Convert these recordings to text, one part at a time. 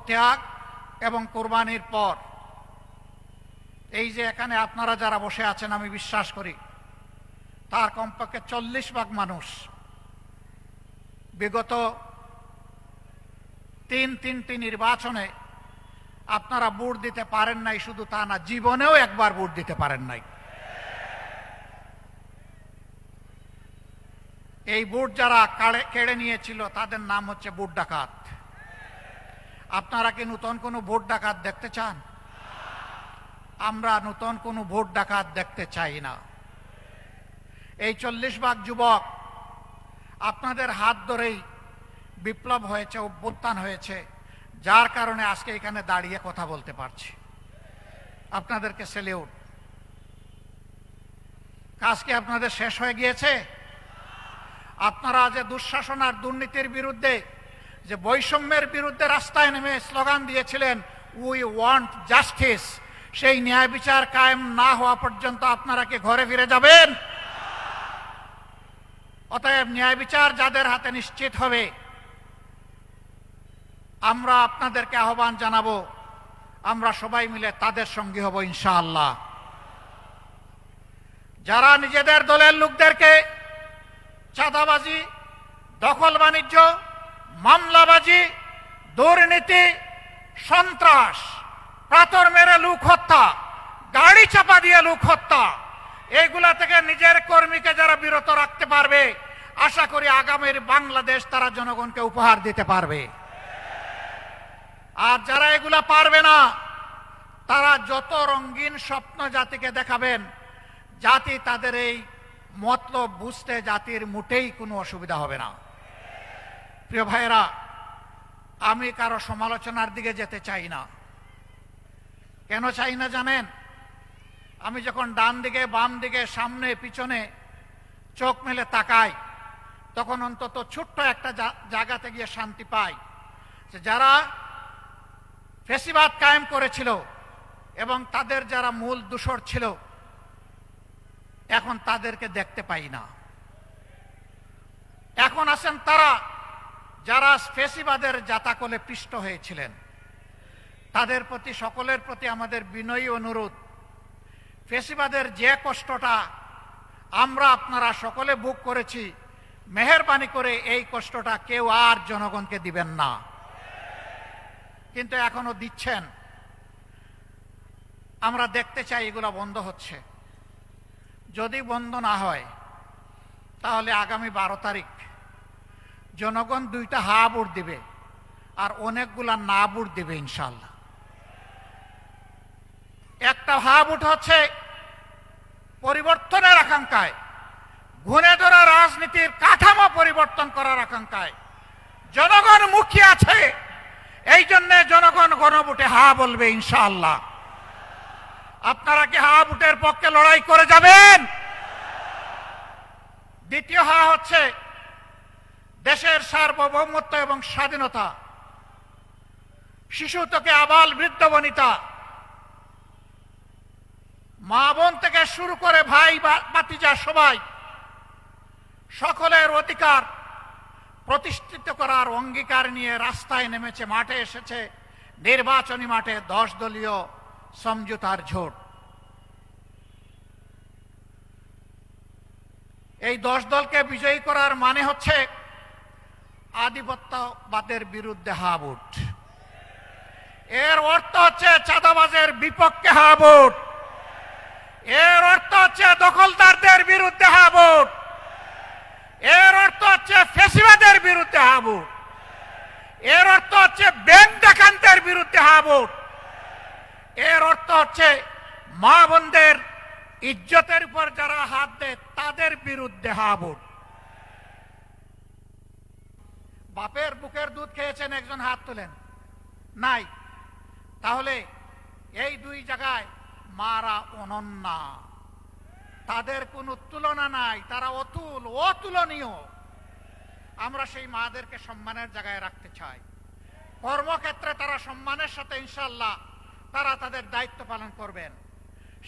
ত্যাগ এবং কোরবানির পর এই যে এখানে আপনারা যারা বসে আছেন, আমি বিশ্বাস করি তার কমপক্ষে 40 ভাগ মানুষ বিগত তিনটি নির্বাচনে আপনারা ভোট দিতে পারেন নাই। শুধু তা না, জীবনেও একবার ভোট দিতে পারেন নাই। এই ভোট যারা কেড়ে নিয়েছিল তাদের নাম হচ্ছে ভোট ডাকাত। আপনারা কি নতুন কোনো ভোট ডাকাত দেখতে চান? আমরা নতুন কোনো ভোট ডাকাত দেখতে চাই না। এই 40 ভাগ যুবক আপনাদের হাত ধরেই বিপ্লব হয়েছে, অভ্যুত্থান হয়েছে, যার কারণে আজকে এখানে দাঁড়িয়ে কথা বলতে পারছি। আপনাদেরকে সেলিউট। কাজ কি আপনাদের শেষ হয়ে গিয়েছে? আপনারা যে দুঃশাসন আর দুর্নীতির বিরুদ্ধে, যে বৈষম্যের বিরুদ্ধে রাস্তায় নেমে স্লোগান দিয়েছিলেন, উই ওয়ান্ট জাস্টিস, সেই ন্যায় বিচার কায়েম না হওয়া পর্যন্ত আপনারা কি ঘরে ফিরে যাবেন? অতএব ন্যায় বিচার যাদের হাতে নিশ্চিত হবে, আমরা আপনাদেরকে আহ্বান জানাবো, আমরা সবাই মিলে তাদের সঙ্গী হব ইনশাআল্লাহ। যারা নিজেদের দলের লোকদেরকে চাঁদাবাজি, দখল বাণিজ্য, মামলাবাজি, দুর্নীতি, সন্ত্রাস, পাথর মেরে লোক হত্যা, গাড়ি চাপা দিয়ে লোক হত্যা, এইগুলা থেকে নিজের কর্মীকে যারা বিরত রাখতে পারবে, আশা করি আগামীর বাংলাদেশ তারা জনগণকে উপহার দিতে পারবে। আর যারা এগুলা পারবে না, তারা যত রঙিন স্বপ্ন জাতিকে দেখাবেন, জাতি তাদের এই মতলব বুঝতে জাতির মোটেই কোনো অসুবিধা হবে না। প্রিয় ভাইয়েরা, আমি কারো সমালোচনার দিকে যেতে চাই না। কেন চাই না জানেন? আমি যখন ডান দিকে, বাম দিকে, সামনে পিছনে চোখ মেলে তাকাই, তখন অন্তত ছোট্ট একটা জায়গাতে গিয়ে শান্তি পাই যে যারা ফ্যাসিবাদ কায়েম করেছিল এবং তাদের যারা মূল দোসর ছিল, এখন তাদেরকে দেখতে পাই না। এখন আছেন তারা যারা ফ্যাসিবাদের জাতাকলে পিষ্ট হয়েছিলেন। তাদের প্রতি, সকলের প্রতি আমাদের বিনয়ী অনুরোধ, ফ্যাসিবাদের যে কষ্টটা আমরা আপনারা সকলে ভোগ করেছি, মেহেরবানি করে এই কষ্টটা কেউ আর জনগণকে দিবেন না। কিন্তু এখনো দিচ্ছেন। আমরা দেখতে চাই এগুলো বন্ধ হচ্ছে। যদি বন্ধ না হয়, তাহলে আগামী 12 তারিখ জনগণ 2টা হা ভোট দিবে আর অনেকগুলা না ভোট দিবে ইনশাআল্লাহ। একটা হা ভোট হচ্ছে পরিবর্তনের আকাঙ্ক্ষায়, ঘুরে ধরা রাজনীতির কাঠামো পরিবর্তন করার আকাঙ্ক্ষায় জনগণ মুখিয়ে আছে। এই জন্য জনগণ গণভোটে হা বলবে ইনশাআল্লাহ। আপনারা কি হা ভোটের পক্ষে লড়াই করে যাবেন? দ্বিতীয় হা হচ্ছে দেশের সার্বভৌমত্ব এবং স্বাধীনতা, শিশু থেকে আবাল বৃদ্ধ বনিতা, মা বোন থেকে শুরু করে ভাই ভাতিজা সবাই, সকলের অধিকার প্রতিষ্ঠিত করার অঙ্গীকার নিয়ে রাস্তায় নেমেছে, মাঠে এসেছে। নির্বাচনী মাঠে 10 দলীয় সমঝোতার জোট। এই 10 দলকে বিজয়ী করার মানে হচ্ছে আধিপত্যবাদের বিরুদ্ধে হা ভোট। এর অর্থ হচ্ছে চাঁদাবাজের বিপক্ষে হা ভোট। এর অর্থ হচ্ছে দখলদারদের বিরুদ্ধে হা ভোট। এর অর্থ হচ্ছে ফ্যাসিবাদের বিরুদ্ধে হা ভোট। এর অর্থ হচ্ছে ব্যাংক ডাকাতদের বিরুদ্ধে হা ভোট। এর অর্থ হচ্ছে মা বোনদের ইজ্জতের উপর যারা হাত দেয় তাদের বিরুদ্ধে হা ভোট। বাপের বুকের দুধ খেয়েছেন, একজন হাত তোলেন। নাই। তাহলে এই 2 জায়গায় মারা অনন্যা, তাদের কোনো তুলনা নাই, তারা অতুলনীয়। আমরা সেই মাদেরকে সম্মানের জায়গায় রাখতে চাই। কর্মক্ষেত্রে তারা সম্মানের সাথে ইনশাআল্লাহ তারা তাদের দায়িত্ব পালন করবেন।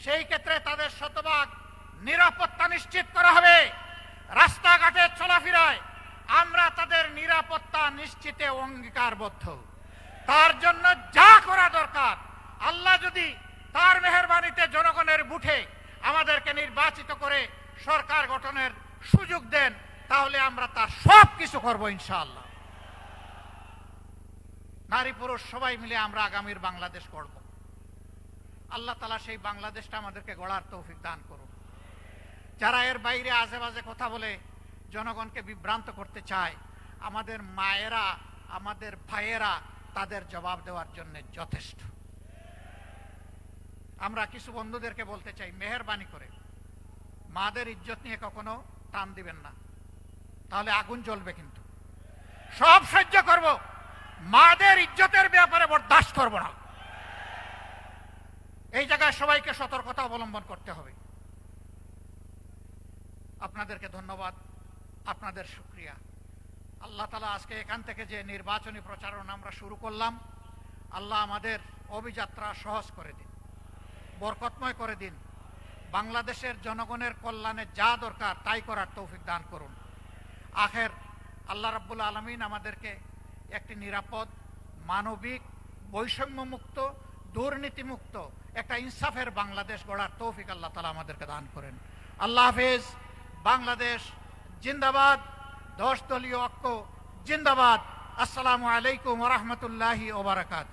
সেই ক্ষেত্রে তাদের শতভাগ নিরাপত্তা নিশ্চিত করা হবে। রাস্তাঘাটে চলাফেরায় আমরা তাদের নিরাপত্তা নিশ্চিতে অঙ্গীকারবদ্ধ। তার জন্য যা করা দরকার, আল্লাহ যদি তার মেহেরবানিতে জনগণের বুঠে আমাদেরকে নির্বাচিত করে সরকার গঠনের সুযোগ দেন, তাহলে আমরা তার সব কিছু করবো ইনশাআল্লাহ। নারী পুরুষ সবাই মিলে আমরা আগামীর বাংলাদেশ গড়ব। আল্লাহ তাআলা সেই বাংলাদেশটা আমাদেরকে গড়ার তৌফিক দান করুন। যারা এর বাইরে আজে বাজে কথা বলে জনগণকে বিভ্রান্ত করতে চায়, আমাদের মায়েরা, আমাদের ভাইয়েরা তাদের জবাব দেওয়ার জন্য যথেষ্ট। আমরা কিছু বন্ধুদেরকে বলতে চাই, মেহেরবানি করে মাদের ইজ্জত নিয়ে কখনো টান দিবেন না, তাহলে আগুন জ্বলবে। কিন্তু সব সহ্য করব, মাদের ইজ্জতের ব্যাপারে বরদাস্ত করব না। এই জায়গায় সবাইকে সতর্কতা অবলম্বন করতে হবে। আপনাদেরকে ধন্যবাদ, আপনাদের শুকরিয়া। আল্লাহ তাআলা আজকে এখান থেকে যে নির্বাচনী প্রচারণা আমরা শুরু করলাম, আল্লাহ আমাদের অভিযাত্রা সহজ করে দিন, বরকতময় করে দিন। বাংলাদেশের জনগণের কল্যাণে যা দরকার তাই করার তৌফিক দান করুন। আখের আল্লাহ রাব্বুল আলামিন আমাদেরকে একটি নিরাপদ, মানবিক, বৈষম্যমুক্ত, দুর্নীতিমুক্ত একটা ইনসাফের বাংলাদেশ গড়ার তৌফিক আল্লাহ তাআলা আমাদেরকে দান করেন। আল্লাহ হাফেজ। বাংলাদেশ জিন্দাবাদ। 10 দলীয় ঐক্য জিন্দাবাদ। আসসালামু আলাইকুম ওয়া রাহমাতুল্লাহি ওয়া বারাকাতুহু।